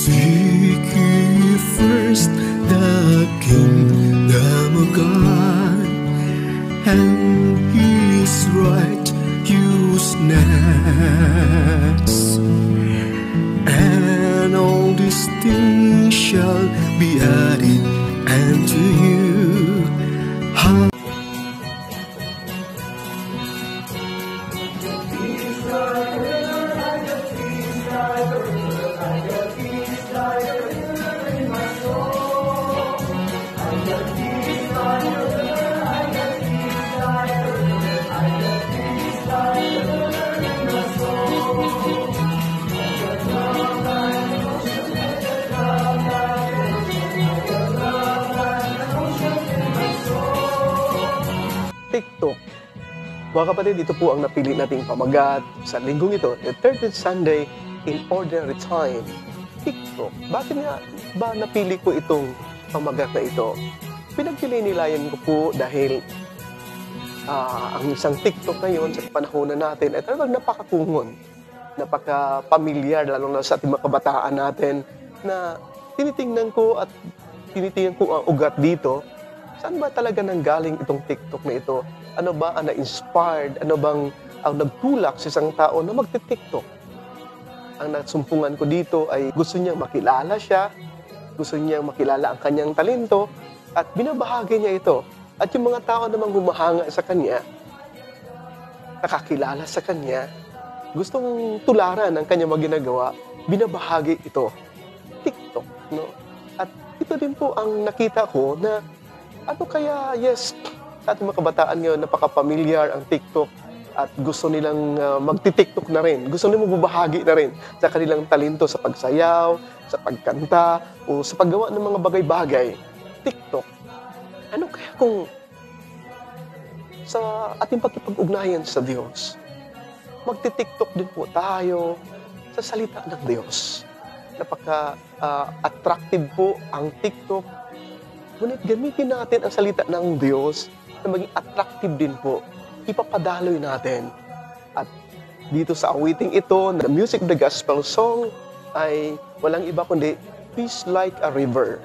Seek ye first the kingdom of God and His righteousness, and all these things shall be added unto you. TikTok. Mga kapatid, ito po ang napili nating pamagat sa linggong ito, the 13th Sunday in Ordinary Time. TikTok. Bakit nga ba napili ko itong pamagat na ito? Pinagpili-nilayan ko po dahil ang isang TikTok ngayon sa panahon na natin ay talagang napakakungon, napaka-pamilyar, lalo na sa ating mga kabataan natin, na tinitingnan ko ang ugat dito. Saan ba talaga nanggaling itong TikTok na ito? Ano ba ang na-inspired? Ano bang ang nagtulak sa isang tao na magti-TikTok? Ang nasumpungan ko dito ay gusto niyang makilala siya, gusto niyang makilala ang kanyang talento, at binabahagi niya ito. At yung mga tao namang humahanga sa kanya, nakakilala sa kanya, gustong tularan ang kanyang mga ginagawa, binabahagi ito. TikTok, no? At ito din po ang nakita ko na ano kaya, yes, sa ating mga kabataan ngayon, napaka-familiar ang TikTok at gusto nilang magti-TikTok na rin. Gusto nilang magbabahagi na rin sa kanilang talento sa pagsayaw, sa pagkanta, o sa paggawa ng mga bagay-bagay. TikTok. Ano kaya kung sa ating pagkipag-ugnayan sa Diyos, magti-TikTok din po tayo sa salita ng Diyos. Napaka-attractive po ang TikTok. Ngunit gamitin natin ang salita ng Diyos na maging attractive din po. Ipapadaloy natin. At dito sa awiting ito, the music of the gospel song ay walang iba kundi Peace Like a River.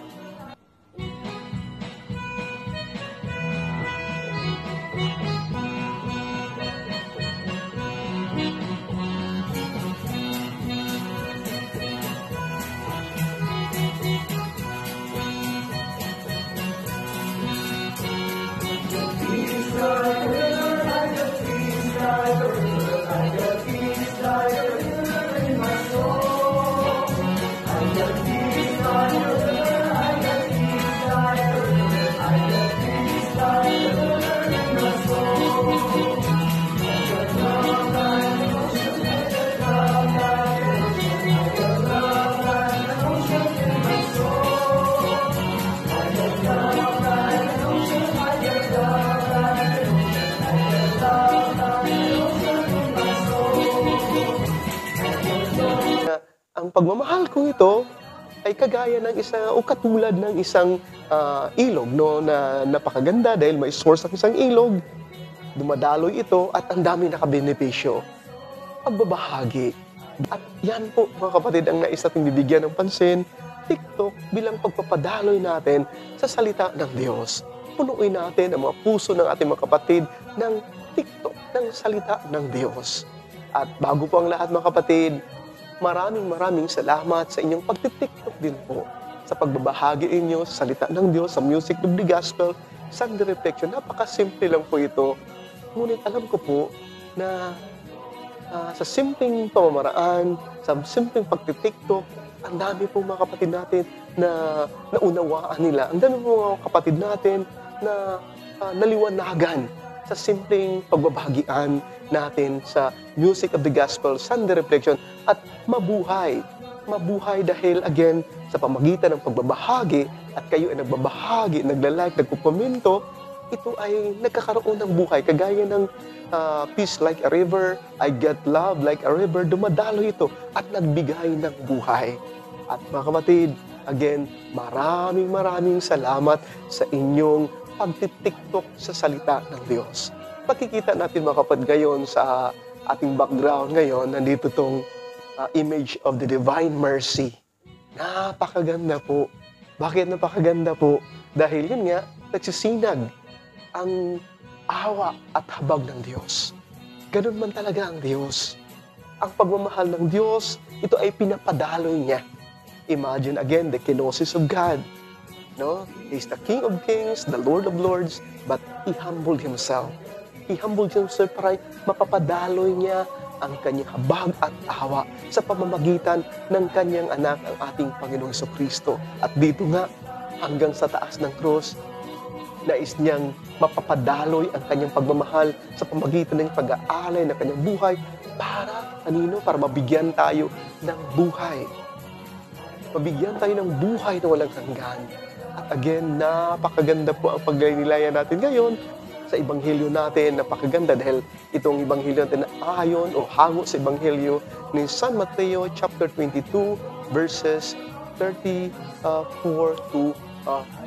Ang pagmamahal ko ito ay kagaya ng katulad ng isang ilog, no, na napakaganda dahil may source ng isang ilog. Dumadaloy ito at ang dami nakabenepisyo. Pagbabahagi. At yan po, mga kapatid, ang nais nating bibigyan ng pansin, TikTok bilang pagpapadaloy natin sa salita ng Diyos. Punuin natin ang mga puso ng ating mga kapatid ng TikTok, ng salita ng Diyos. At bago po ang lahat, mga kapatid, maraming salamat sa inyong pagti-TikTok din po sa pagbabahagi inyo sa salita ng Diyos, sa music of the gospel, Sunday reflection. Napakasimple lang po ito. Ngunit alam ko po na sa simpleng pamamaraan, sa simpleng pagti-TikTok, ang dami po mga kapatid natin na naunawaan nila. Ang dami po mga kapatid natin na naliwanagan sa simpleng pagbabahagian natin sa music of the gospel, Sunday reflection, at mabuhay. Mabuhay dahil, again, sa pamagitan ng pagbabahagi, at kayo ay nagbabahagi, nagla-like, nagkukomento, ito ay nagkakaroon ng buhay. Kagaya ng peace like a river, I get love like a river, dumadalo ito at nagbigay ng buhay. At mga kapatid, again, maraming salamat sa inyong pagti-TikTok sa salita ng Diyos. Pakikita natin mga kapatid ngayon sa ating background ngayon, nandito tong image of the Divine Mercy. Napakaganda po. Bakit napakaganda po? Dahil yun nga, nagsisinag ang awa at habag ng Diyos. Ganun man talaga ang Diyos. Ang pagmamahal ng Diyos, ito ay pinapadaloy niya. Imagine again the kenosis of God. No? He's the King of Kings, the Lord of Lords, but He humbled Himself. He humbled Himself para mapapadaloy niya ang kanyang habag at awa sa pamamagitan ng kanyang anak, ang ating Panginoong Jesucristo. At dito nga, hanggang sa taas ng krus, nais niyang mapapadaloy ang kanyang pagmamahal sa pamamagitan ng pag-aalay ng kanyang buhay para, kanino? Para mabigyan tayo ng buhay. Mabigyan tayo ng buhay na walang hanggan. At again, napakaganda po ang pagninilayan natin ngayon sa Ebanghelyo natin. Napakaganda dahil itong Ebanghelyo natin na ayon o hango sa Ebanghelyo ni San Mateo chapter 22 verses 34 to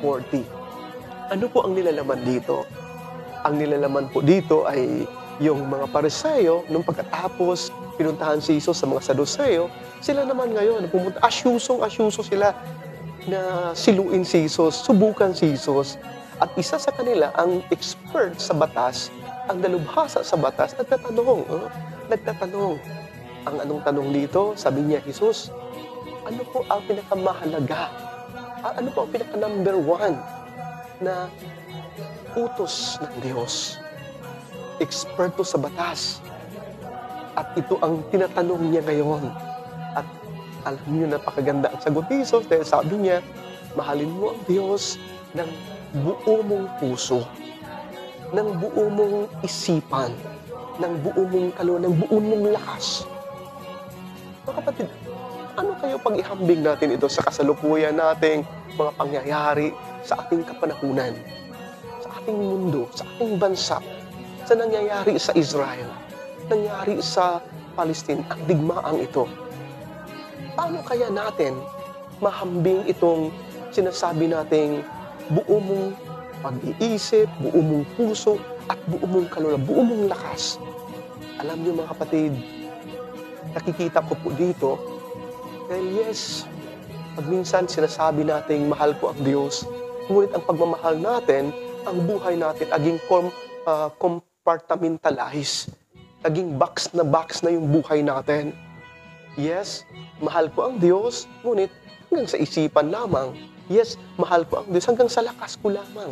40. Ano po ang nilalaman dito? Ang nilalaman po dito ay yung mga Pariseo, nung pagkatapos pinuntahan si Jesus sa mga Saduseo, sila naman ngayon, pumunta, asyuso sila na siluin si Jesus, subukan si Jesus. At isa sa kanila, ang expert sa batas, ang dalubhasa sa batas, nagtatanong. Ang anong tanong dito? Sabi niya, Jesus, ano po ang pinakamahalaga? Ano po ang pinaka-number 1 na utos ng Diyos? Eksperto sa batas. At ito ang tinatanong niya ngayon. At alam niyo, napakaganda ang sagot ni Jesus dahil sabi niya, mahalin mo ang Diyos ng buo mong puso, ng buo mong isipan, ng buo mong kaluluwa, ng buo mong lakas. Mga kapatid, ano kayo pag ihambing natin ito sa kasalukuyan nating mga pangyayari sa ating kapanahunan, sa ating mundo, sa ating bansa, sa nangyayari sa Israel, nangyari sa Palestine, ang digmaang ito? Paano kaya natin mahambing itong sinasabi nating buo mong pag-iisip, buo mong puso, at buo mong kaluluwa, buo mong lakas? Alam niyo mga kapatid, nakikita ko po dito, dahil yes, pag minsan sinasabi nating mahal ko ang Diyos, ngunit ang pagmamahal natin, ang buhay natin, aging compartmentalize, naging box na yung buhay natin. Yes, mahal ko ang Diyos, ngunit hanggang sa isipan lamang. Yes, mahal ko ang Diyos hanggang sa lakas ko lamang.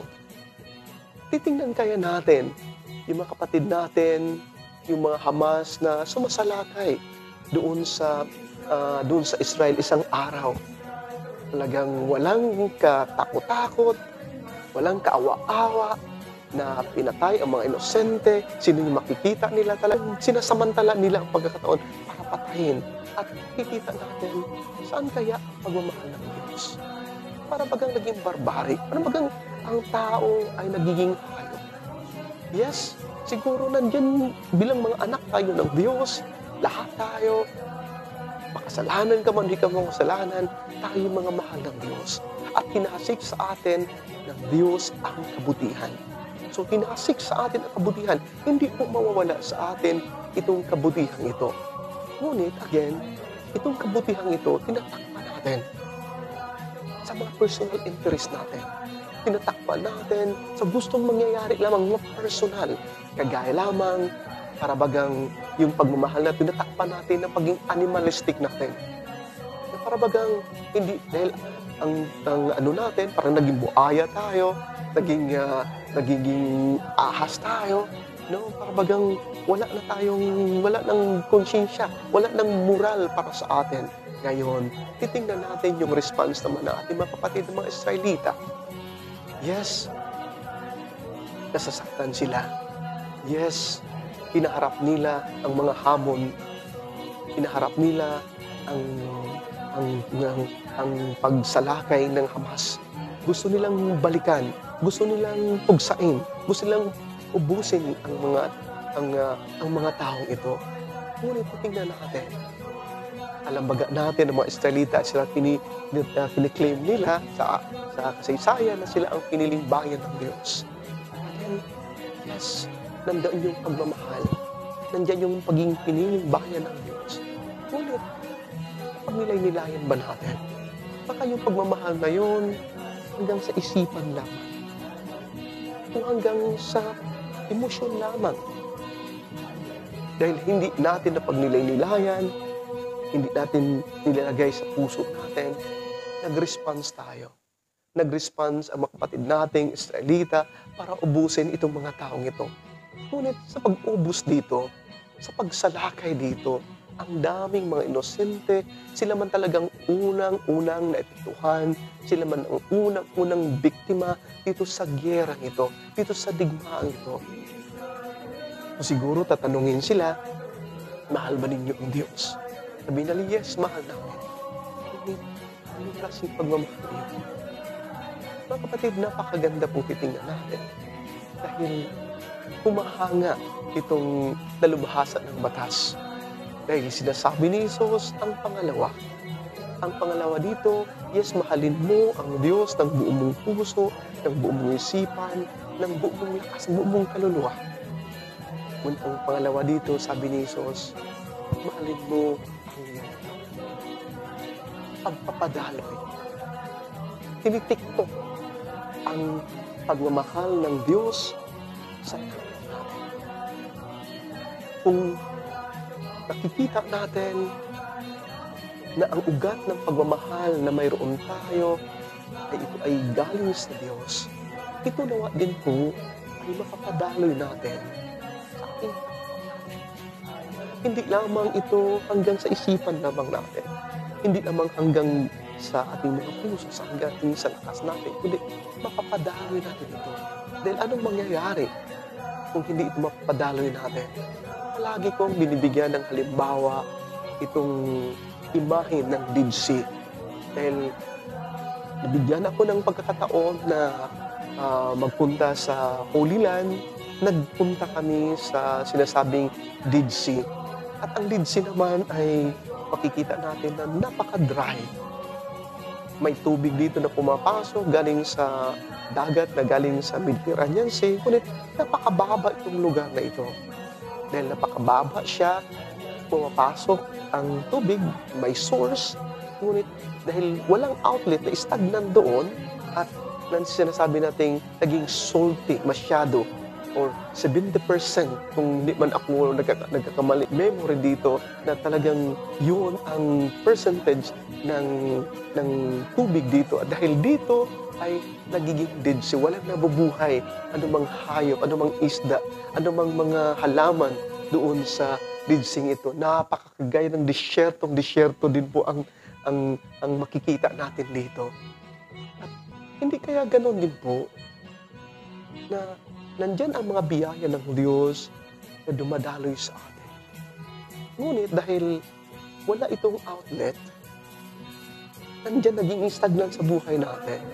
Titingnan kaya natin, yung mga kapatid natin, yung mga Hamas na sumasalakay doon sa Israel isang araw. Talagang walang katakot-takot, walang kaawa-awa, na pinatay ang mga inosente, sino yung makikita nila, talagang sinasamantala nila ang pagkakataon para patayin. At kikita natin, saan kaya pagmamahal ng Diyos? Para bagang naging barbaric, para bagang ang tao ay nagiging hayop. Yes, siguro nandyan bilang mga anak tayo ng Diyos, lahat tayo, makasalanan ka man, hindi ka makasalanan, tayo mga mahal ng Diyos. At hinasik sa atin ng Diyos ang kabutihan. So, hinasik sa atin ang kabutihan. Hindi po mawawala sa atin itong kabutihan ito. Ngunit, again, itong kabutihan ito, tinatakpan natin sa mga personal interest natin. Tinatakpan natin sa gustong mangyayari lamang mga personal. Kagaya lamang, para bagang yung pagmamahal na tinatakpan natin na paging animalistic natin. Na para bagang, hindi, dahil ang ano natin, parang naging buaya tayo, nagiging ahas tayo, no? Para bagang wala nang konsyensya, wala nang moral para sa atin. Ngayon, titingnan natin yung response naman ng ating mga kapatid ng mga Israelita. Yes, nasasaktan sila. Yes, hinaharap nila ang mga hamon. Hinaharap nila ang pagsalakay ng Hamas. Gusto nilang balikan, gusto nilang pugsain, gusto nilang ubusin ang mga taong ito. Ngunit tingnan natin, alam baga natin ang mga Israelita, sila kiniklaim nila sa kasaysayan na sila ang piniling bayan ng Diyos. Again, yes, nandiyan yung pagmamahal, nandiyan yung pagiging piniling bayan ng Diyos. Ngunit, kapag nilay-nilayan ba natin? baka yung pagmamahal na yun hanggang sa isipan lamang o hanggang sa emosyon lamang. Dahil hindi natin napagnilay-nilayan, hindi natin nilalagay sa puso natin, nag-response tayo. Nag-response ang mga kapatid nating Israelita para ubusin itong mga taong ito. Ngunit sa pag-ubos dito, sa pagsalakay dito, ang daming mga inosente, sila man talagang unang-unang naepektuhan, sila man ang unang-unang biktima dito sa gyerang ito, dito sa digmaang ito. So siguro tatanungin sila, mahal ba ninyo ang Diyos? Sabi nila, yes, mahal namin. Ngunit, anong klaseng pagmamahal yun? Mga kapatid, napakaganda pong titingnan natin. Dahil humahanga itong dalubhasa ng batas. Dahil sinasabi ni Jesus ang pangalawa. Ang pangalawa dito, yes, mahalin mo ang Diyos ng buong mong puso, ng buong mong isipan, ng buong mong lakas, ng buong mong kaluluwa. Ngunit ang pangalawa dito, sabi ni Jesus, mahalin mo ang iyong pagpapadaloy. Tinitiktok ang pagmamahal ng Diyos sa kapwa natin. Kung nakikita natin na ang ugat ng pagmamahal na mayroon tayo ay ito ay galing sa Diyos, ito nawa din po ay mapapadaloy natin sa ating kapwa natin. Hindi lamang ito hanggang sa isipan lamang natin. Hindi lamang hanggang sa ating mga puso, sa hanggang sa lakas natin, kundi mapapadaloy natin ito. Dahil anong mangyayari kung hindi ito mapapadaloy natin? Palagi kong binibigyan ng halimbawa itong imahe ng Dead Sea. Dahil nabigyan ako ng pagkakataon na magpunta sa Holy Land, nagpunta kami sa sinasabing Dead Sea. At ang Dead Sea naman ay makikita natin na napaka-dry. May tubig dito na pumapasok galing sa dagat na galing sa Mediterranean Sea, ngunit napakababa itong lugar na ito. Dahil napakababa siya, pumapasok ang tubig, may source, ngunit dahil walang outlet na stagnant doon at sinasabi nating naging salty masyado or 70% kung hindi man ako nagkakamali memory dito na talagang yun ang percentage ng tubig dito. At dahil dito ay nagiging dead sea, walang nabubuhay, anumang hayop, anumang isda, anumang mga halaman doon sa dead sea ito. Napakagaya ng disyerto din po ang makikita natin dito. At hindi kaya ganon din po na nandyan ang mga biyaya ng Diyos na dumadaloy sa atin. Ngunit dahil wala itong outlet, nandyan naging stagnant sa buhay natin.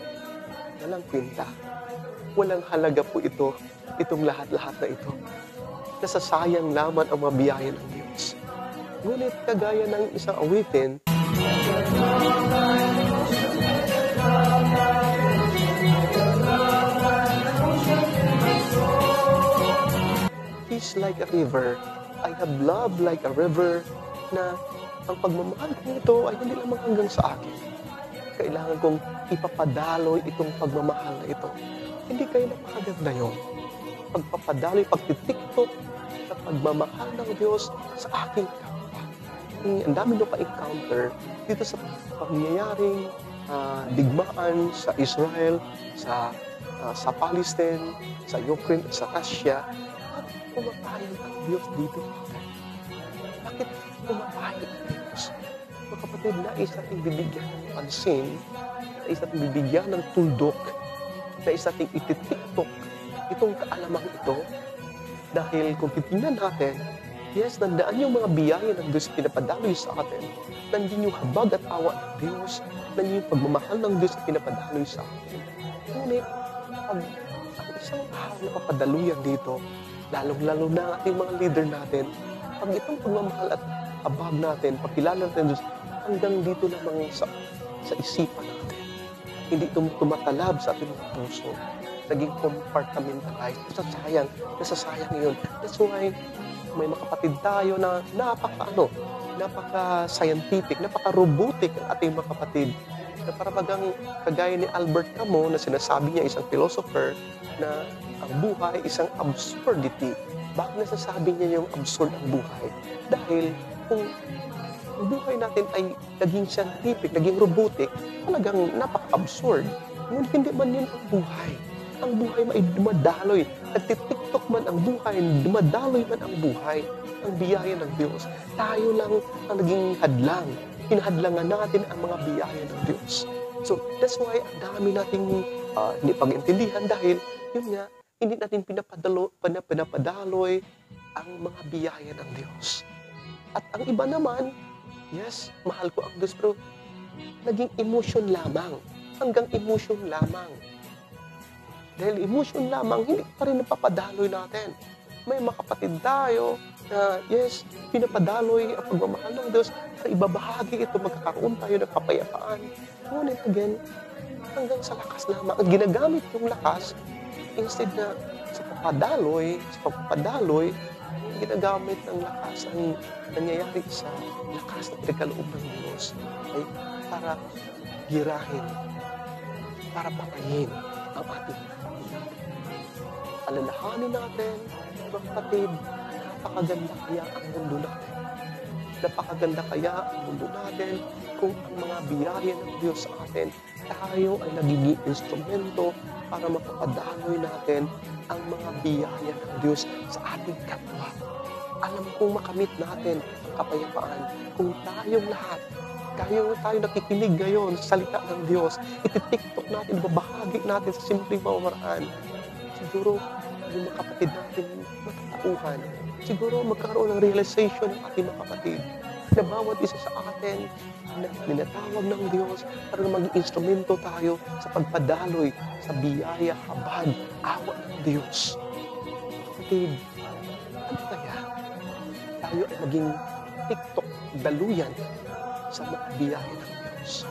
Walang kwenta. Walang halaga po itong lahat-lahat na ito. Nasasayang lamang ang mga biyaya ng Diyos. Ngunit kagaya ng isang awitin, He's like a river. I have love like a river, na ang pagmamahal ko nito ay hindi lamang hanggang sa akin. Kailangan kong ipapadaloy itong pagmamahal na ito. Hindi kayo napakaganda yun. Pagpapadaloy, pagtitiktok sa pagmamahal ng Diyos sa aking kapwa. Ang dami nyo ka-encounter dito sa pangyayaring digmaan sa Israel, sa Palestine, sa Ukraine, sa Russia. Pumapayag ang Diyos dito. Bakit pumapayag ang Diyos? Mga kapatid, nais natin bibigyan ng pansin, nais natin bibigyan ng tuldok, nais natin ititiktok itong kaalamang ito. Dahil kung titingnan natin, yes, nandaan yung mga biyaya ng Diyos pinapadaloy sa atin. Nandiyan yung habag at awa ng Diyos, nandiyan yung pagmamahal ng Diyos pinapadaloy sa atin. Ngunit, pag ang isang araw na papadaluyan dito, lalong-lalo na ang ating mga leader natin, pag itong pagmamahal at abag natin, pagkilala natin Diyos, hanggang dito lamang sa isipan natin. Hindi ito tumatalab sa ating mga puso. Naging compartmentalized. Nasasayang yun. That's why may mga kapatid tayo na napaka-scientific, napaka-robotic ang ating mga kapatid. na para bagang kagaya ni Albert Camus na sinasabi niya, isang philosopher, na ang buhay isang absurdity. Bakit nasasabi niya yung absurd ang buhay? Dahil kung ang buhay natin ay naging scientific, naging robotic, talagang napaka-absurd. Ngunit hindi man yun ang buhay. Ang buhay ay dumadaloy. Nagtitiktok man ang buhay, dumadaloy man ang buhay. Ang biyaya ng Diyos. Tayo lang ang naging hadlang. Hinahadlangan natin ang mga biyaya ng Diyos. So, that's why ang dami nating pag-intindihan dahil, yun nga, hindi natin pinapadaloy ang mga biyaya ng Diyos. At ang iba naman, yes, mahal ko ang Diyos, pero naging emotion lamang. Hanggang emotion lamang. Dahil emotion lamang, hindi pa rin napapadaloy natin. May mga kapatid tayo na, yes, pinapadaloy ang pagmamahal ng Diyos para ibabahagi ito, magkakaroon tayo ng kapayapaan. Ngunit again, hanggang sa lakas lamang. At ginagamit yung lakas, instead na sa pagpapadaloy, ginagamit ng lakas ang nangyayari sa lakas na pinagkaloob ng Diyos ay para girahin, para patayin ang ating kapatid. Alalahanin natin, mga kapatid, napakaganda kaya ang mundo natin. Napakaganda kaya ang mundo natin kung ang mga biyaya ng Diyos sa atin, tayo ay nagiging instrumento para mapapadaloy natin ang mga biyaya ng Diyos sa ating kapwa. Alam kong makamit natin ang kapayapaan kung tayong lahat, tayo nakikinig ngayon sa salita ng Diyos, ititiktok natin, babahagi natin sa simpleng pamamaraan. Siguro, yung mga kapatid natin matatauhan. Siguro, magkaroon ng realization ng ating mga kapatid na bawat isa sa atin na ninatawag ng Diyos para maging instrumento tayo sa pagpadaloy sa biyaya, habag, awa ng Diyos. Kapatid, ano kaya? Tayo ay maging tiktok, daluyan sa mga biyaya ng Diyos.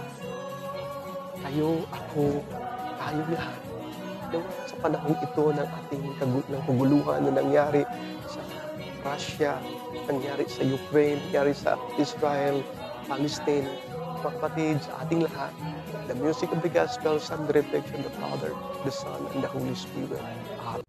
Tayo, ako, tayo lahat. Nawa sa panahon ito ng ating kaguluhan na nangyari sa Russia, nangyari sa Ukraine, nangyari sa Israel, Palestine, mga kapatid, sa ating lahat, the music of the gospel, and the reflection of the Father, the Son, and the Holy Spirit. Amen.